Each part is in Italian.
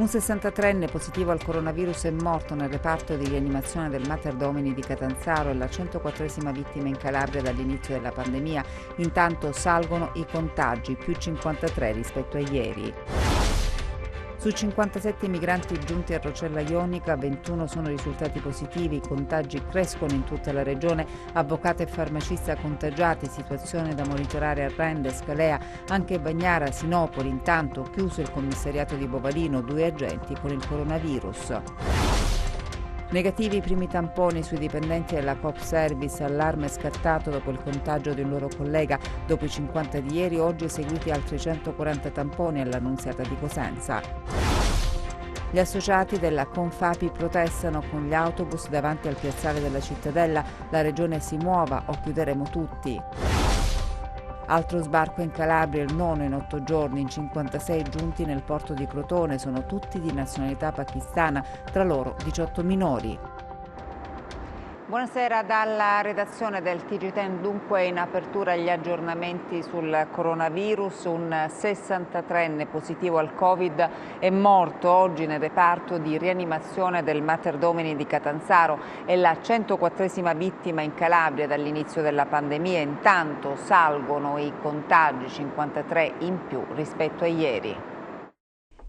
Un 63enne positivo al coronavirus è morto nel reparto di rianimazione del Mater Domini di Catanzaro, è la 104esima vittima in Calabria dall'inizio della pandemia. Intanto salgono i contagi, più 53 rispetto a ieri. Su 57 migranti giunti a Rocella Ionica, 21 sono risultati positivi, i contagi crescono in tutta la regione, avvocato e farmacista contagiati, situazione da monitorare a Rende, Scalea, anche Bagnara, Sinopoli. Intanto chiuso il commissariato di Bovalino, 2 agenti con il coronavirus. Negativi i primi tamponi sui dipendenti della Coop Service, allarme scattato dopo il contagio di un loro collega. Dopo i 50 di ieri, oggi eseguiti altri 140 tamponi all'Annunziata di Cosenza. Gli associati della Confapi protestano con gli autobus davanti al piazzale della Cittadella. La regione si muova o chiuderemo tutti. Altro sbarco in Calabria, il nono in 8 giorni, in 56 giunti nel porto di Crotone, sono tutti di nazionalità pakistana, tra loro 18 minori. Buonasera dalla redazione del TG10, dunque in apertura gli aggiornamenti sul coronavirus. Un 63enne positivo al Covid è morto oggi nel reparto di rianimazione del Mater Domini di Catanzaro, è la 104esima vittima in Calabria dall'inizio della pandemia. Intanto salgono i contagi, 53 in più rispetto a ieri.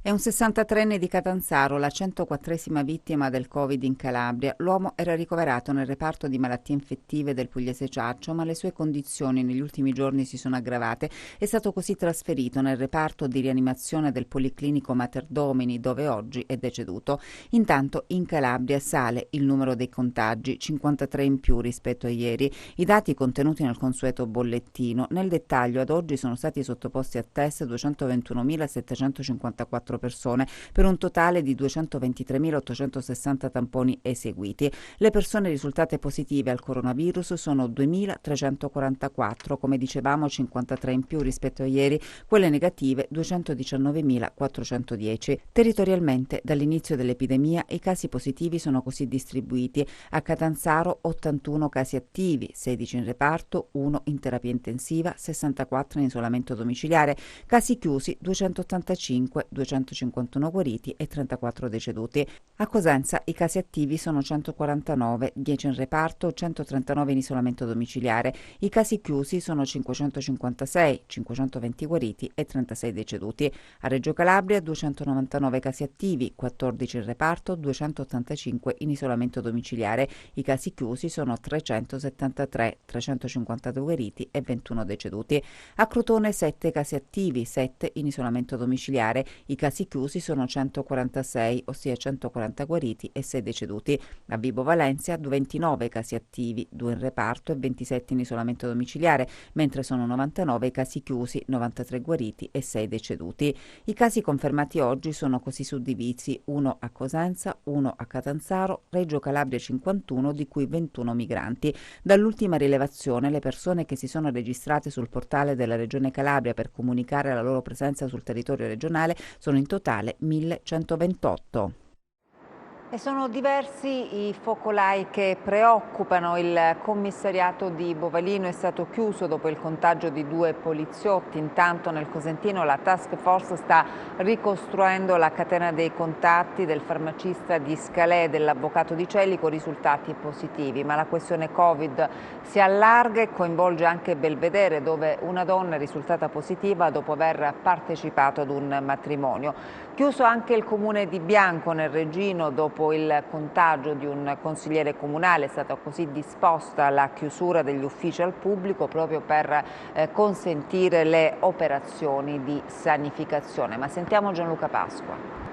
È un 63enne di Catanzaro, la 104esima vittima del Covid in Calabria. L'uomo era ricoverato nel reparto di malattie infettive del Pugliese Ciaccio, ma le sue condizioni negli ultimi giorni si sono aggravate. È stato così trasferito nel reparto di rianimazione del Policlinico Mater Domini, dove oggi è deceduto. Intanto in Calabria sale il numero dei contagi, 53 in più rispetto a ieri. I dati contenuti nel consueto bollettino. Nel dettaglio, ad oggi sono stati sottoposti a test 221.754 persone, per un totale di 223.860 tamponi eseguiti. Le persone risultate positive al coronavirus sono 2.344, come dicevamo 53 in più rispetto a ieri, quelle negative 219.410. Territorialmente, dall'inizio dell'epidemia, i casi positivi sono così distribuiti: a Catanzaro 81 casi attivi, 16 in reparto, 1 in terapia intensiva, 64 in isolamento domiciliare, casi chiusi 285, 251 guariti e 34 deceduti. A Cosenza i casi attivi sono 149, 10 in reparto, 139 in isolamento domiciliare. I casi chiusi sono 556, 520 guariti e 36 deceduti. A Reggio Calabria 299 casi attivi, 14 in reparto, 285 in isolamento domiciliare. I casi chiusi sono 373, 352 guariti e 21 deceduti. A Crotone 7 casi attivi, 7 in isolamento domiciliare. I casi chiusi sono 146, ossia 140 guariti e 6 deceduti. A Vibo Valentia 29 casi attivi, 2 in reparto e 27 in isolamento domiciliare, mentre sono 99 i casi chiusi, 93 guariti e 6 deceduti. I casi confermati oggi sono così suddivisi: 1 a Cosenza, 1 a Catanzaro, Reggio Calabria 51, di cui 21 migranti. Dall'ultima rilevazione, le persone che si sono registrate sul portale della Regione Calabria per comunicare la loro presenza sul territorio regionale sono in totale 1128. E sono diversi i focolai che preoccupano. Il commissariato di Bovalino è stato chiuso dopo il contagio di 2 poliziotti. Intanto nel Cosentino la task force sta ricostruendo la catena dei contatti del farmacista di Scalè e dell'avvocato di Celico, risultati positivi. Ma la questione Covid si allarga e coinvolge anche Belvedere, dove una donna è risultata positiva dopo aver partecipato ad un matrimonio. Chiuso anche il comune di Bianco nel Regino dopo il contagio di un consigliere comunale. È stata così disposta la chiusura degli uffici al pubblico proprio per consentire le operazioni di sanificazione. Ma sentiamo Gianluca Pasqua.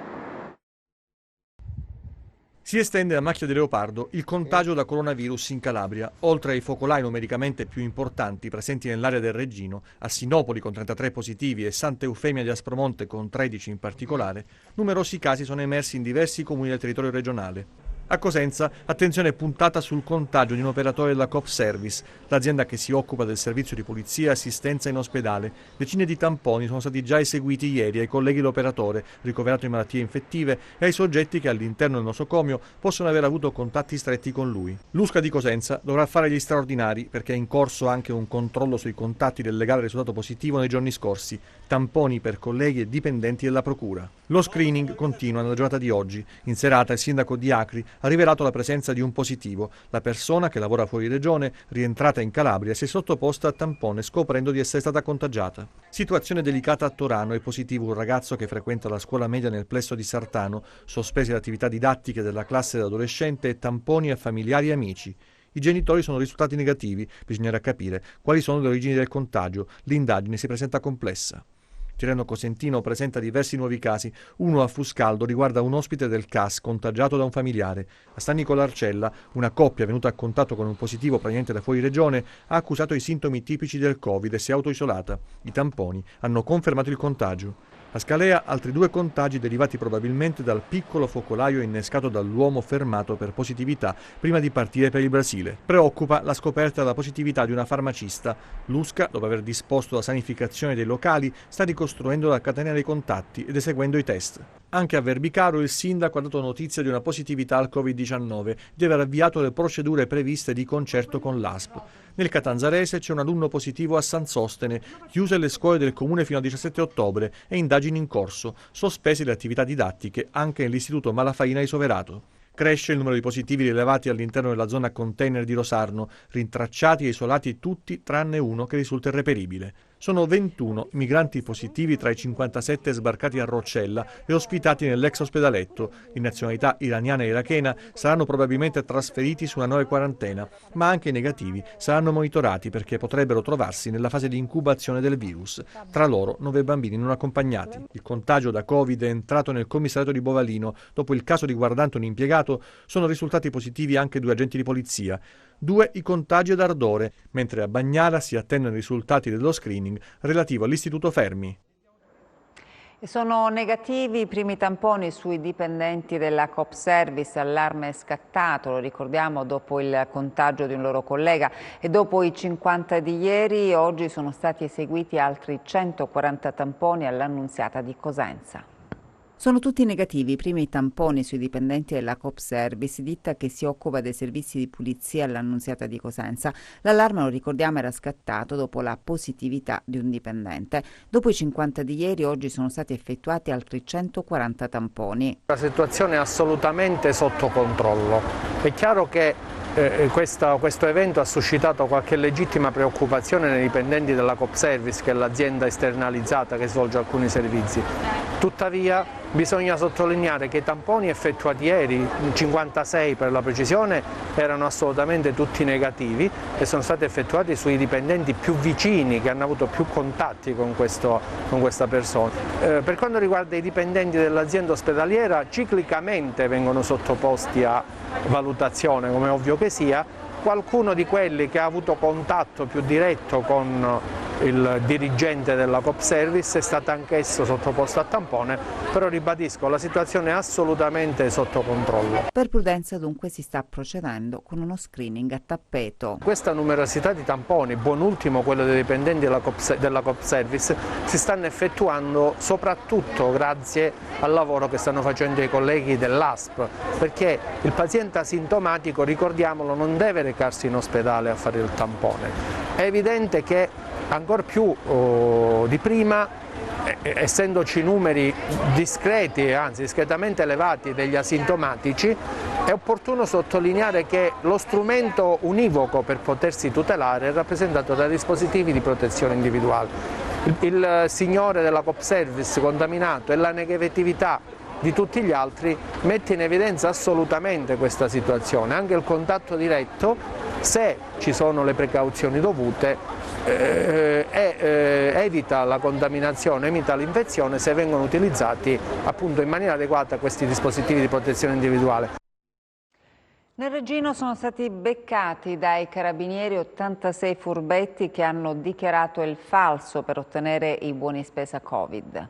Si estende a macchia di leopardo il contagio da coronavirus in Calabria. Oltre ai focolai numericamente più importanti presenti nell'area del Regino, a Sinopoli con 33 positivi e Santa Eufemia di Aspromonte con 13 in particolare, numerosi casi sono emersi in diversi comuni del territorio regionale. A Cosenza, attenzione puntata sul contagio di un operatore della Coop Service, l'azienda che si occupa del servizio di pulizia e assistenza in ospedale. Decine di tamponi sono stati già eseguiti ieri ai colleghi dell'operatore, ricoverato in malattie infettive, e ai soggetti che all'interno del nosocomio possono aver avuto contatti stretti con lui. L'USCA di Cosenza dovrà fare gli straordinari perché è in corso anche un controllo sui contatti del legale risultato positivo nei giorni scorsi. tamponi per colleghi e dipendenti della Procura. Lo screening continua nella giornata di oggi. In serata il sindaco di Acri ha rivelato la presenza di un positivo. La persona, che lavora fuori regione, rientrata in Calabria, si è sottoposta a tampone scoprendo di essere stata contagiata. Situazione delicata a Torano, è positivo un ragazzo che frequenta la scuola media nel plesso di Sartano, sospese le attività didattiche della classe dell'adolescente e tamponi a familiari e amici. I genitori sono risultati negativi, bisognerà capire quali sono le origini del contagio, l'indagine si presenta complessa. Tirreno Cosentino presenta diversi nuovi casi, uno a Fuscaldo riguarda un ospite del CAS contagiato da un familiare. A San Nicolarcella una coppia venuta a contatto con un positivo proveniente da fuori regione ha accusato i sintomi tipici del Covid e si è autoisolata. I tamponi hanno confermato il contagio. A Scalea altri 2 contagi derivati probabilmente dal piccolo focolaio innescato dall'uomo fermato per positività prima di partire per il Brasile. Preoccupa la scoperta della positività di una farmacista. L'USCA, dopo aver disposto la sanificazione dei locali, sta ricostruendo la catena dei contatti ed eseguendo i test. Anche a Verbicaro il sindaco ha dato notizia di una positività al Covid-19 e di aver avviato le procedure previste di concerto con l'ASP. Nel Catanzarese c'è un alunno positivo a San Sostene, chiuse le scuole del comune fino al 17 ottobre e indagini in corso, sospese le attività didattiche anche nell'istituto Malafaina di Soverato. Cresce il numero di positivi rilevati all'interno della zona container di Rosarno, rintracciati e isolati tutti tranne uno che risulta irreperibile. Sono 21 migranti positivi tra i 57 sbarcati a Roccella e ospitati nell'ex ospedaletto. Di nazionalità iraniana e irachena saranno probabilmente trasferiti su una nuova quarantena, ma anche i negativi saranno monitorati perché potrebbero trovarsi nella fase di incubazione del virus. Tra loro 9 bambini non accompagnati. Il contagio da Covid è entrato nel commissariato di Bovalino. Dopo il caso riguardante un impiegato sono risultati positivi anche 2 agenti di polizia. 2 i contagi ad Ardore, mentre a Bagnara si attendono i risultati dello screening relativo all'Istituto Fermi. E sono negativi i primi tamponi sui dipendenti della Coop Service, allarme scattato, lo ricordiamo, dopo il contagio di un loro collega e dopo i 50 di ieri, oggi sono stati eseguiti altri 140 tamponi all'Annunziata di Cosenza. Sono tutti negativi i primi tamponi sui dipendenti della Coop Service, ditta che si occupa dei servizi di pulizia all'Annunziata di Cosenza. L'allarme, lo ricordiamo, era scattato dopo la positività di un dipendente. Dopo i 50 di ieri, oggi sono stati effettuati altri 140 tamponi. La situazione è assolutamente sotto controllo. È chiaro che questo evento ha suscitato qualche legittima preoccupazione nei dipendenti della Coop Service, che è l'azienda esternalizzata che svolge alcuni servizi. Tuttavia bisogna sottolineare che i tamponi effettuati ieri, 56 per la precisione, erano assolutamente tutti negativi e sono stati effettuati sui dipendenti più vicini, che hanno avuto più contatti con questa persona. Per quanto riguarda i dipendenti dell'azienda ospedaliera, ciclicamente vengono sottoposti a valutazione, come è ovvio che sia. Qualcuno di quelli che ha avuto contatto più diretto con il dirigente della Coop Service è stato anch'esso sottoposto a tampone, però ribadisco, la situazione è assolutamente sotto controllo. Per prudenza dunque si sta procedendo con uno screening a tappeto. Questa numerosità di tamponi, buon ultimo quello dei dipendenti della Coop Service, si stanno effettuando soprattutto grazie al lavoro che stanno facendo i colleghi dell'ASP, perché il paziente asintomatico, ricordiamolo, non deve recarsi in ospedale a fare il tampone. È evidente che ancor più di prima, essendoci numeri discreti, anzi discretamente elevati degli asintomatici, è opportuno sottolineare che lo strumento univoco per potersi tutelare è rappresentato da dispositivi di protezione individuale. Il signore della Coop Service contaminato e la negatività di tutti gli altri mette in evidenza assolutamente questa situazione. Anche il contatto diretto, se ci sono le precauzioni dovute, evita la contaminazione, evita l'infezione se vengono utilizzati appunto in maniera adeguata questi dispositivi di protezione individuale. Nel Reggino sono stati beccati dai carabinieri 86 furbetti che hanno dichiarato il falso per ottenere i buoni spesa Covid.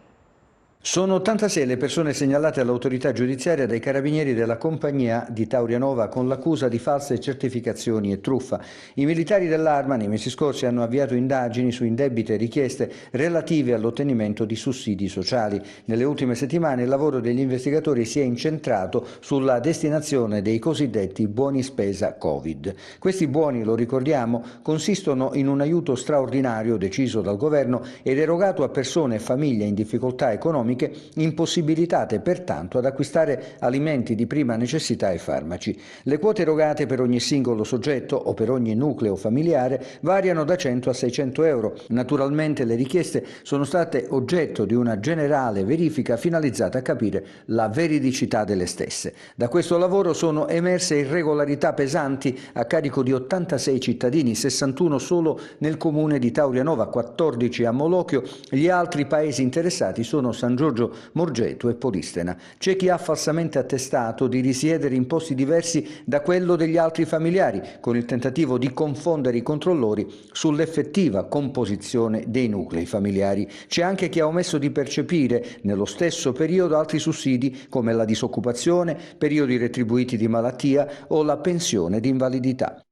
Sono 86 le persone segnalate all'autorità giudiziaria dai carabinieri della compagnia di Taurianova con l'accusa di false certificazioni e truffa. I militari dell'Arma nei mesi scorsi hanno avviato indagini su indebite richieste relative all'ottenimento di sussidi sociali. Nelle ultime settimane il lavoro degli investigatori si è incentrato sulla destinazione dei cosiddetti buoni spesa Covid. Questi buoni, lo ricordiamo, consistono in un aiuto straordinario deciso dal governo ed erogato a persone e famiglie in difficoltà economiche impossibilitate pertanto ad acquistare alimenti di prima necessità e farmaci. Le quote erogate per ogni singolo soggetto o per ogni nucleo familiare variano da 100 a 600 euro. Naturalmente le richieste sono state oggetto di una generale verifica finalizzata a capire la veridicità delle stesse. Da questo lavoro sono emerse irregolarità pesanti a carico di 86 cittadini, 61 solo nel comune di Taurianova, 14 a Molochio. Gli altri paesi interessati sono San Giorgio Morgeto e Polistena. C'è chi ha falsamente attestato di risiedere in posti diversi da quello degli altri familiari, con il tentativo di confondere i controllori sull'effettiva composizione dei nuclei familiari. C'è anche chi ha omesso di percepire nello stesso periodo altri sussidi come la disoccupazione, periodi retribuiti di malattia o la pensione di invalidità.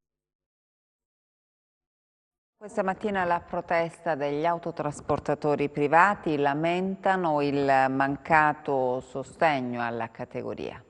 Questa mattina la protesta degli autotrasportatori privati lamentano il mancato sostegno alla categoria.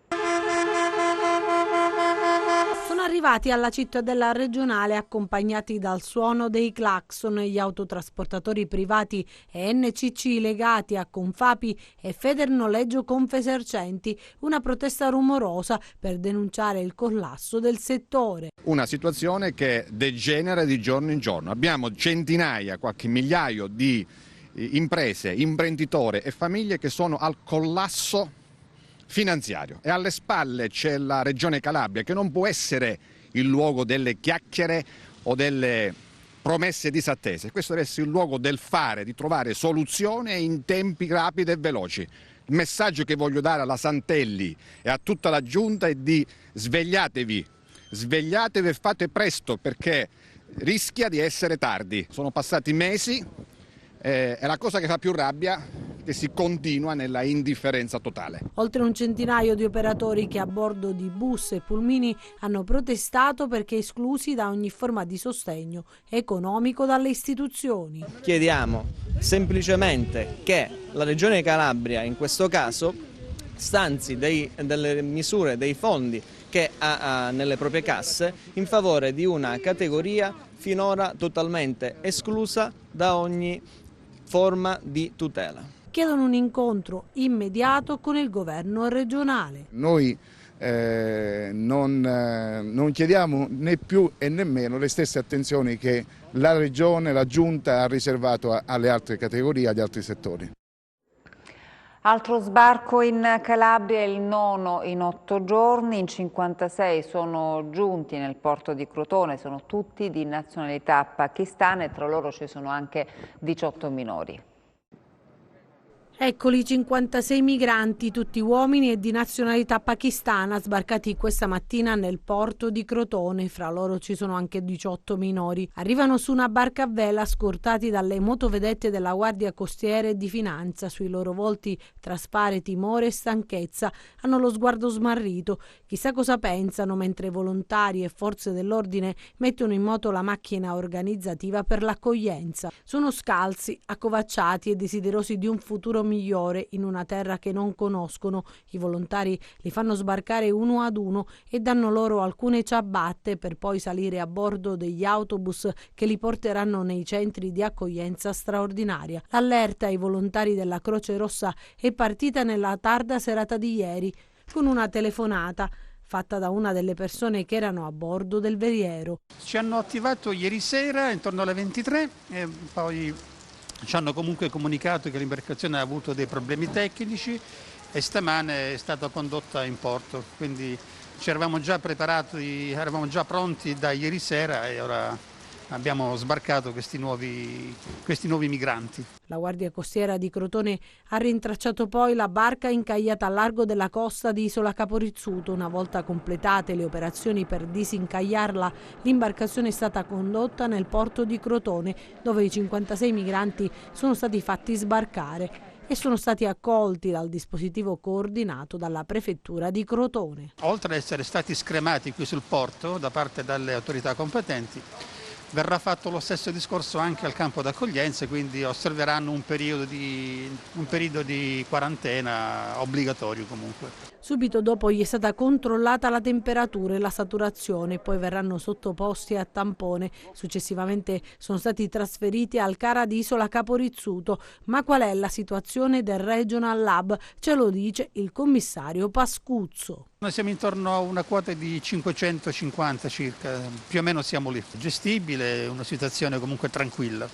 Sono arrivati alla cittadella regionale accompagnati dal suono dei clacson gli autotrasportatori privati e NCC legati a Confapi e Federnoleggio Confesercenti, una protesta rumorosa per denunciare il collasso del settore. Una situazione che degenera di giorno in giorno. Abbiamo centinaia, qualche migliaio di imprese, imprenditori e famiglie che sono al collasso finanziario e alle spalle c'è la Regione Calabria che non può essere il luogo delle chiacchiere o delle promesse disattese. Questo deve essere il luogo del fare, di trovare soluzioni in tempi rapidi e veloci. Il messaggio che voglio dare alla Santelli e a tutta la Giunta è di svegliatevi e fate presto perché rischia di essere tardi. Sono passati mesi e la cosa che fa più rabbia è che si continua nella indifferenza totale. Oltre un centinaio di operatori che a bordo di bus e pulmini hanno protestato perché esclusi da ogni forma di sostegno economico dalle istituzioni. Chiediamo semplicemente che la Regione Calabria in questo caso stanzi delle misure, dei fondi che ha nelle proprie casse in favore di una categoria finora totalmente esclusa da ogni forma di tutela. Chiedono un incontro immediato con il governo regionale. Noi non chiediamo né più e nemmeno le stesse attenzioni che la Regione, la Giunta ha riservato alle altre categorie, agli altri settori. Altro sbarco in Calabria, il nono in 8 giorni, in 56 sono giunti nel porto di Crotone, sono tutti di nazionalità pakistana e tra loro ci sono anche 18 minori. Eccoli 56 migranti, tutti uomini e di nazionalità pakistana, sbarcati questa mattina nel porto di Crotone. Fra loro ci sono anche 18 minori. Arrivano su una barca a vela scortati dalle motovedette della Guardia Costiera e di Finanza. Sui loro volti traspare timore e stanchezza. Hanno lo sguardo smarrito. Chissà cosa pensano mentre volontari e forze dell'ordine mettono in moto la macchina organizzativa per l'accoglienza. Sono scalzi, accovacciati e desiderosi di un futuro migliore in una terra che non conoscono. I volontari li fanno sbarcare uno ad uno e danno loro alcune ciabatte per poi salire a bordo degli autobus che li porteranno nei centri di accoglienza straordinaria. L'allerta ai volontari della Croce Rossa è partita nella tarda serata di ieri con una telefonata fatta da una delle persone che erano a bordo del veliero. Ci hanno attivato ieri sera intorno alle 23 e poi ci hanno comunque comunicato che l'imbarcazione ha avuto dei problemi tecnici e stamane è stata condotta in porto, quindi ci eravamo già preparati, eravamo già pronti da ieri sera e ora abbiamo sbarcato questi nuovi migranti. La Guardia Costiera di Crotone ha rintracciato poi la barca incagliata a largo della costa di Isola Caporizzuto. Una volta completate le operazioni per disincagliarla, l'imbarcazione è stata condotta nel porto di Crotone, dove i 56 migranti sono stati fatti sbarcare. e sono stati accolti dal dispositivo coordinato dalla prefettura di Crotone. Oltre ad essere stati scremati qui sul porto da parte delle autorità competenti, verrà fatto lo stesso discorso anche al campo d'accoglienza, quindi osserveranno un periodo di quarantena obbligatorio comunque. Subito dopo gli è stata controllata la temperatura e la saturazione, poi verranno sottoposti a tampone. Successivamente sono stati trasferiti al CARA di Isola Caporizzuto. Ma qual è la situazione del Regional Lab? Ce lo dice il commissario Pascuzzo. Noi siamo intorno a una quota di 550 circa, più o meno siamo lì. Gestibile, una situazione comunque tranquilla.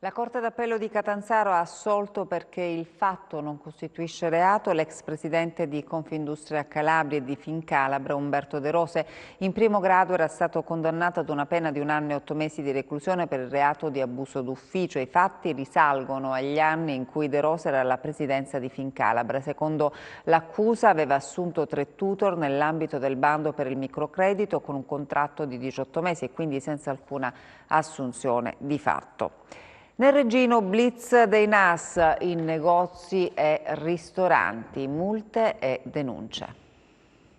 La Corte d'Appello di Catanzaro ha assolto perché il fatto non costituisce reato l'ex presidente di Confindustria Calabria e di Fincalabra, Umberto De Rose. In primo grado era stato condannato ad una pena di 1 anno e 8 mesi di reclusione per il reato di abuso d'ufficio. I fatti risalgono agli anni in cui De Rose era alla presidenza di Fincalabra. Secondo l'accusa aveva assunto 3 tutor nell'ambito del bando per il microcredito con un contratto di 18 mesi e quindi senza alcuna assunzione di fatto. Nel Reggino blitz dei NAS in negozi e ristoranti, multe e denunce.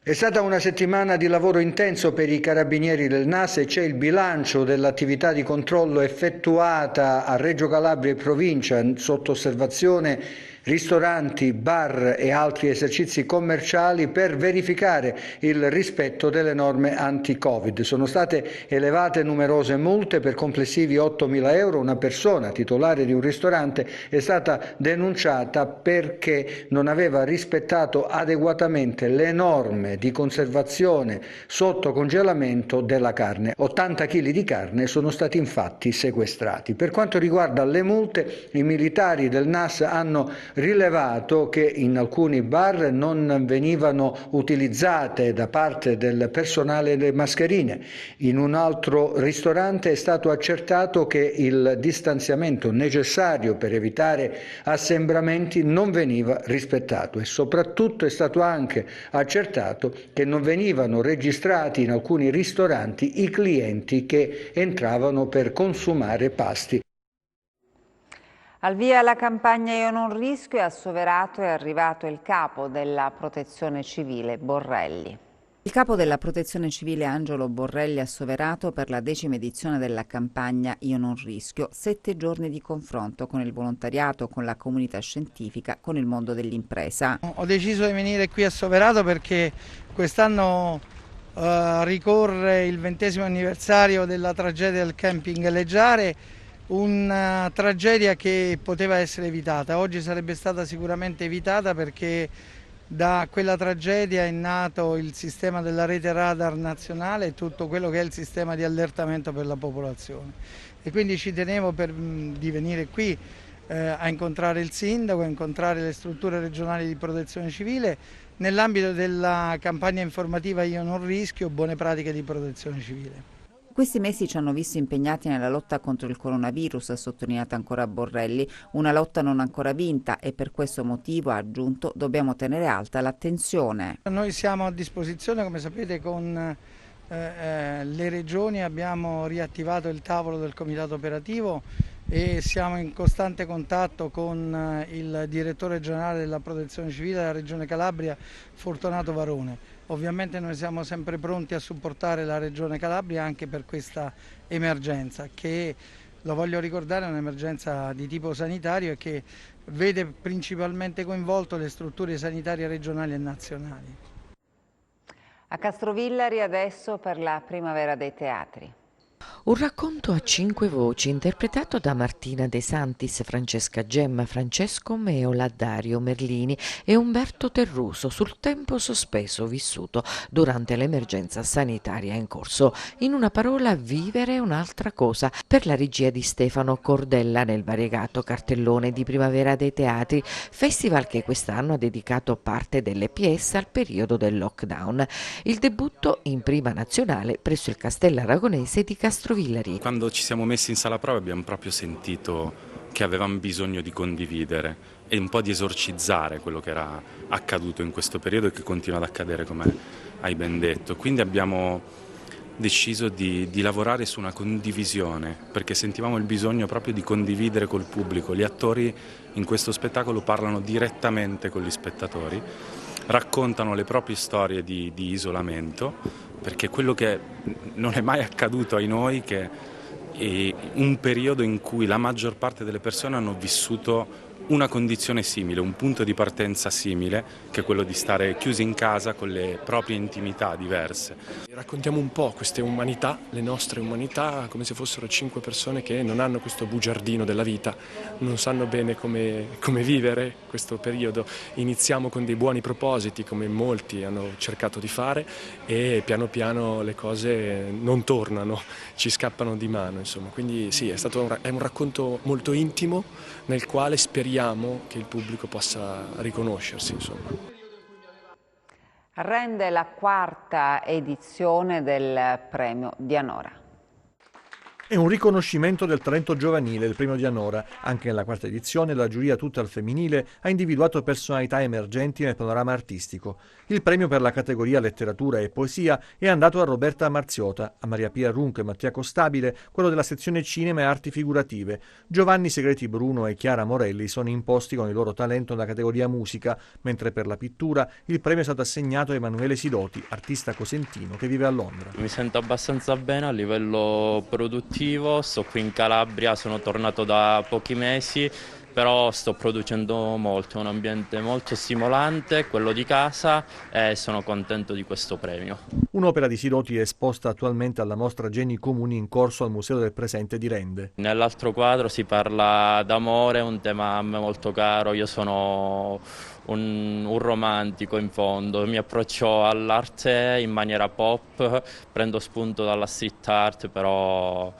È stata una settimana di lavoro intenso per i carabinieri del NAS e c'è il bilancio dell'attività di controllo effettuata a Reggio Calabria e provincia, sotto osservazione ristoranti, bar e altri esercizi commerciali per verificare il rispetto delle norme anti-Covid. Sono state elevate numerose multe per complessivi 8.000 euro. Una persona titolare di un ristorante è stata denunciata perché non aveva rispettato adeguatamente le norme di conservazione sotto congelamento della carne. 80 kg di carne sono stati infatti sequestrati. Per quanto riguarda le multe, i militari del NAS hanno rilevato che in alcuni bar non venivano utilizzate da parte del personale le mascherine. In un altro ristorante è stato accertato che il distanziamento necessario per evitare assembramenti non veniva rispettato e soprattutto è stato anche accertato che non venivano registrati in alcuni ristoranti i clienti che entravano per consumare pasti. Al via la campagna Io non rischio, e a Soverato è arrivato il capo della Protezione Civile, Borrelli. Il capo della Protezione Civile Angelo Borrelli a Soverato per la 10ª edizione della campagna Io non rischio, 7 giorni di confronto con il volontariato, con la comunità scientifica, con il mondo dell'impresa. Ho deciso di venire qui a Soverato perché quest'anno ricorre il 20° anniversario della tragedia del camping Leggiare, una tragedia che poteva essere evitata. Oggi sarebbe stata sicuramente evitata perché da quella tragedia è nato il sistema della rete radar nazionale e tutto quello che è il sistema di allertamento per la popolazione. E quindi ci tenevo di venire qui a incontrare il sindaco, a incontrare le strutture regionali di protezione civile nell'ambito della campagna informativa Io non rischio, buone pratiche di protezione civile. Questi mesi ci hanno visto impegnati nella lotta contro il coronavirus, ha sottolineato ancora Borrelli, una lotta non ancora vinta e per questo motivo, ha aggiunto, dobbiamo tenere alta l'attenzione. Noi siamo a disposizione, come sapete, con le regioni, abbiamo riattivato il tavolo del comitato operativo e siamo in costante contatto con il direttore generale della protezione civile della regione Calabria, Fortunato Varone. Ovviamente noi siamo sempre pronti a supportare la regione Calabria anche per questa emergenza che, lo voglio ricordare, è un'emergenza di tipo sanitario e che vede principalmente coinvolto le strutture sanitarie regionali e nazionali. A Castrovillari adesso per la Primavera dei Teatri. Un racconto a 5 voci interpretato da Martina De Santis, Francesca Gemma, Francesco Meola, Dario Merlini e Umberto Terruso sul tempo sospeso vissuto durante l'emergenza sanitaria in corso. In una parola, vivere è un'altra cosa, per la regia di Stefano Cordella nel variegato cartellone di Primavera dei Teatri, festival che quest'anno ha dedicato parte delle pièce al periodo del lockdown. Il debutto in prima nazionale presso il Castello Aragonese di Castrovillari. Quando ci siamo messi in sala prova abbiamo proprio sentito che avevamo bisogno di condividere e un po' di esorcizzare quello che era accaduto in questo periodo e che continua ad accadere, come hai ben detto. Quindi abbiamo deciso di lavorare su una condivisione, perché sentivamo il bisogno proprio di condividere col pubblico. Gli attori in questo spettacolo parlano direttamente con gli spettatori, raccontano le proprie storie di isolamento, perché quello che non è mai accaduto ai noi, che è un periodo in cui la maggior parte delle persone hanno vissuto una condizione simile, un punto di partenza simile, che è quello di stare chiusi in casa con le proprie intimità diverse. Raccontiamo un po' queste umanità, le nostre umanità, come se fossero 5 persone che non hanno questo bugiardino della vita, non sanno bene come vivere questo periodo. Iniziamo con dei buoni propositi, come molti hanno cercato di fare, e piano piano le cose non tornano, ci scappano di mano, insomma. Quindi sì, è un racconto molto intimo, nel quale speriamo che il pubblico possa riconoscersi, insomma. Rende la 4ª edizione del premio Dianora. È un riconoscimento del talento giovanile, il premio Dianora. Anche nella 4ª edizione la giuria tutta al femminile ha individuato personalità emergenti nel panorama artistico. Il premio per la categoria letteratura e poesia è andato a Roberta Marziota, a Maria Pia Runco e Mattia Costabile quello della sezione cinema e arti figurative. Giovanni Segreti Bruno e Chiara Morelli sono imposti con il loro talento nella categoria musica, mentre per la pittura il premio è stato assegnato a Emanuele Sidoti, artista cosentino che vive a Londra. Mi sento abbastanza bene a livello produttivo. Sto qui in Calabria, sono tornato da pochi mesi, però sto producendo molto, è un ambiente molto stimolante, quello di casa, e sono contento di questo premio. Un'opera di Sidoti è esposta attualmente alla mostra Geni Comuni in corso al Museo del Presente di Rende. Nell'altro quadro si parla d'amore, un tema a me molto caro. Io sono un romantico in fondo, mi approccio all'arte in maniera pop, prendo spunto dalla street art, però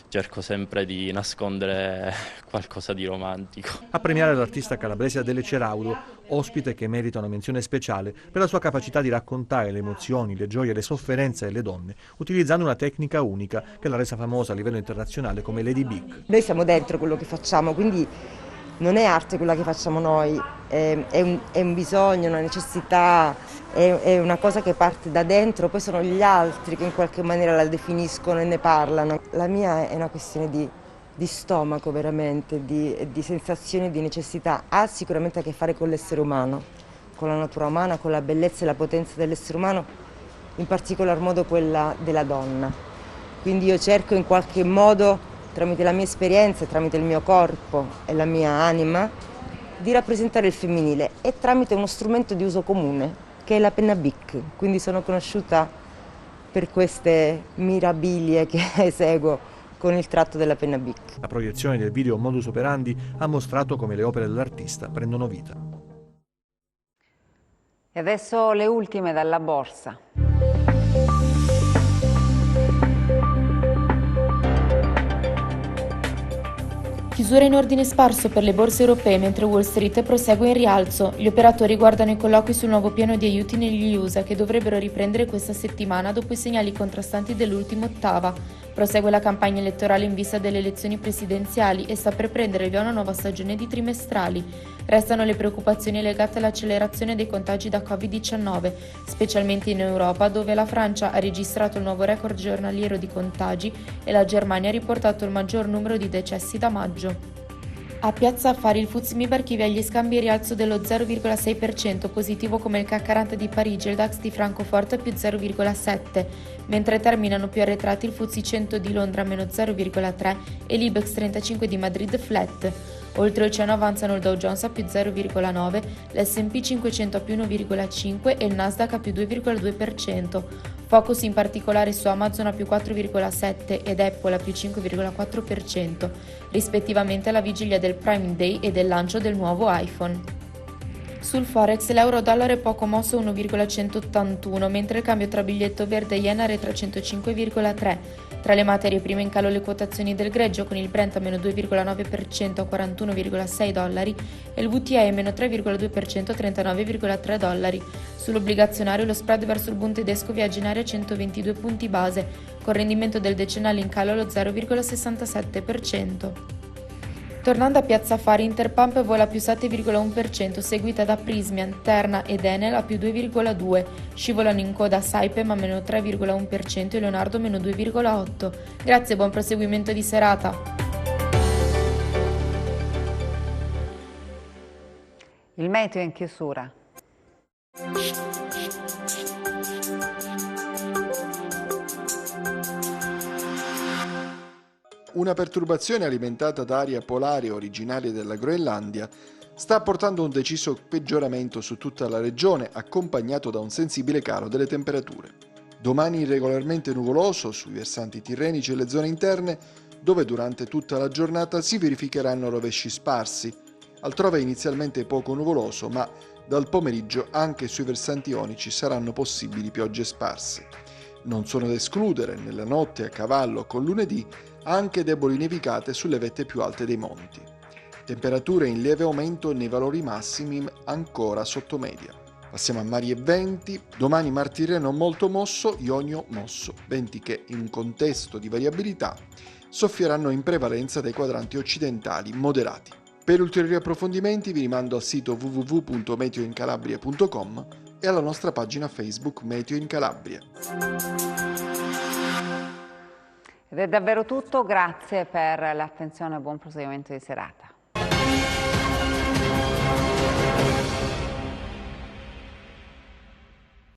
cerco sempre di nascondere qualcosa di romantico. A premiare l'artista calabrese Adele Ceraudo, ospite che merita una menzione speciale per la sua capacità di raccontare le emozioni, le gioie, le sofferenze delle donne, utilizzando una tecnica unica che l'ha resa famosa a livello internazionale come Lady Big. Noi siamo dentro quello che facciamo, quindi non è arte quella che facciamo noi, è un bisogno, una necessità, è una cosa che parte da dentro, poi sono gli altri che in qualche maniera la definiscono e ne parlano. La mia è una questione di stomaco veramente, di sensazioni, di necessità. Ha sicuramente a che fare con l'essere umano, con la natura umana, con la bellezza e la potenza dell'essere umano, in particolar modo quella della donna. Quindi io cerco in qualche modo, tramite la mia esperienza, tramite il mio corpo e la mia anima, di rappresentare il femminile e tramite uno strumento di uso comune, che è la penna Bic. Quindi sono conosciuta per queste mirabilie che eseguo con il tratto della penna Bic. La proiezione del video Modus Operandi ha mostrato come le opere dell'artista prendono vita. E adesso le ultime dalla borsa. Chiusura in ordine sparso per le borse europee mentre Wall Street prosegue in rialzo. Gli operatori guardano i colloqui sul nuovo piano di aiuti negli USA che dovrebbero riprendere questa settimana dopo i segnali contrastanti dell'ultima ottava. Prosegue la campagna elettorale in vista delle elezioni presidenziali e sta per prendere via una nuova stagione di trimestrali. Restano le preoccupazioni legate all'accelerazione dei contagi da Covid-19, specialmente in Europa, dove la Francia ha registrato il nuovo record giornaliero di contagi e la Germania ha riportato il maggior numero di decessi da maggio. A Piazza Affari il FTSE MIB archivia gli scambi in rialzo dello 0,6%, positivo come il CAC 40 di Parigi e il DAX di Francoforte più 0,7%, mentre terminano più arretrati il FTSE 100 di Londra meno 0,3% e l'Ibex 35 di Madrid flat. Oltreoceano avanzano il Dow Jones a più 0,9%, l'S&P 500 a più 1,5% e il Nasdaq a più 2,2%. Focus in particolare su Amazon a più 4,7% ed Apple a più 5,4%, rispettivamente alla vigilia del Prime Day e del lancio del nuovo iPhone. Sul Forex l'euro-dollaro è poco mosso 1,181, mentre il cambio tra biglietto verde e yen arretra 105,3. Tra le materie prime in calo le quotazioni del greggio con il Brent a meno 2,9% a $41,6 e il WTI a meno 3,2% a $39,3. Sull'obbligazionario lo spread verso il Bund tedesco viaggia in area 122 punti base, con rendimento del decennale in calo allo 0,67%. Tornando a Piazza Fari, Interpump vola più 7,1%, seguita da Prysmian, Terna ed Enel a più 2,2%. Scivolano in coda Saipem a meno 3,1% e Leonardo meno 2,8%. Grazie e buon proseguimento di serata. Il meteo è in chiusura. Una perturbazione alimentata da aria polare originaria della Groenlandia sta portando un deciso peggioramento su tutta la regione, accompagnato da un sensibile calo delle temperature. Domani irregolarmente nuvoloso sui versanti tirrenici e le zone interne, dove durante tutta la giornata si verificheranno rovesci sparsi. Altrove inizialmente poco nuvoloso, ma dal pomeriggio anche sui versanti ionici saranno possibili piogge sparse. Non sono da escludere, nella notte a cavallo con lunedì, anche deboli nevicate sulle vette più alte dei monti. Temperature in lieve aumento nei valori massimi ancora sotto media. Passiamo a mari e venti. Domani Mar Tirreno molto mosso, Ionio mosso, venti che in un contesto di variabilità soffieranno in prevalenza dai quadranti occidentali moderati. Per ulteriori approfondimenti vi rimando al sito www.meteoincalabria.com e alla nostra pagina Facebook Meteo in Calabria. Ed è davvero tutto, grazie per l'attenzione e buon proseguimento di serata.